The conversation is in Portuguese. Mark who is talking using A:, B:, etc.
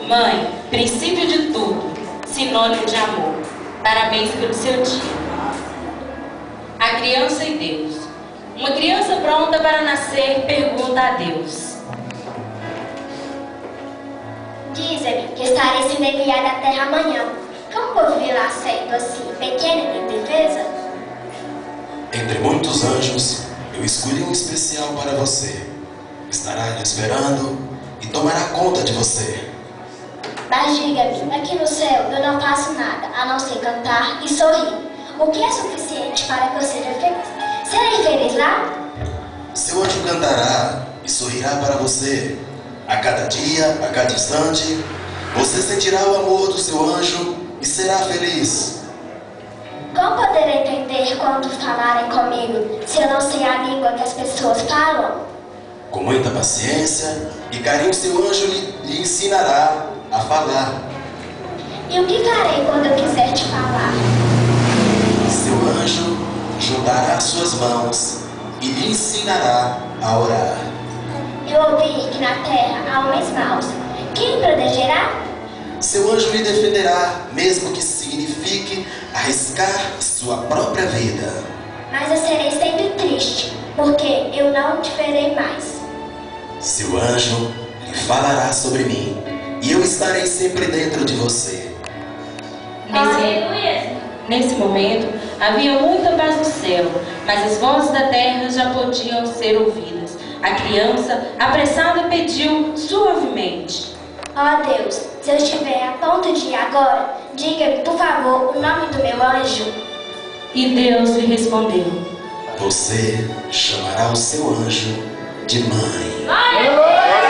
A: Mãe, princípio de tudo, sinônimo de amor. Parabéns pelo seu dia. A criança e Deus. Uma criança pronta para nascer pergunta a Deus:
B: Dize-me que estarei sendo enviada à terra amanhã. Como vou viver lá sendo assim, pequena e indefesa?
C: Entre muitos anjos, eu escolhi um especial para você. Estará lhe esperando e tomará conta de você.
B: Mas diga-me, aqui no céu eu não faço nada, a não ser cantar e sorrir. O que é suficiente para que eu seja feliz? Serei feliz lá?
C: Seu anjo cantará e sorrirá para você. A cada dia, a cada instante, você sentirá o amor do seu anjo e será feliz.
B: Como poderei entender quando falarem comigo, se eu não sei a língua que as pessoas falam?
C: Com muita paciência e carinho, seu anjo lhe ensinará a falar.
B: E o que farei quando eu quiser te falar?
C: Seu anjo juntará suas mãos e lhe ensinará a orar.
B: Eu ouvi que na terra há homens maus. Quem me protegerá?
C: Seu anjo lhe defenderá, mesmo que signifique arriscar sua própria vida.
B: Mas eu serei sempre triste, porque eu não te verei mais.
C: Seu anjo lhe falará sobre mim, e eu estarei sempre dentro de você.
A: Nesse momento, havia muita paz no céu, mas as vozes da terra já podiam ser ouvidas. A criança, apressada, pediu suavemente:
B: Ó Deus, se eu estiver a ponto de ir agora, diga-me, por favor, o nome do meu anjo.
A: E Deus lhe respondeu:
C: Você chamará o seu anjo de mãe.
B: Glória a Deus!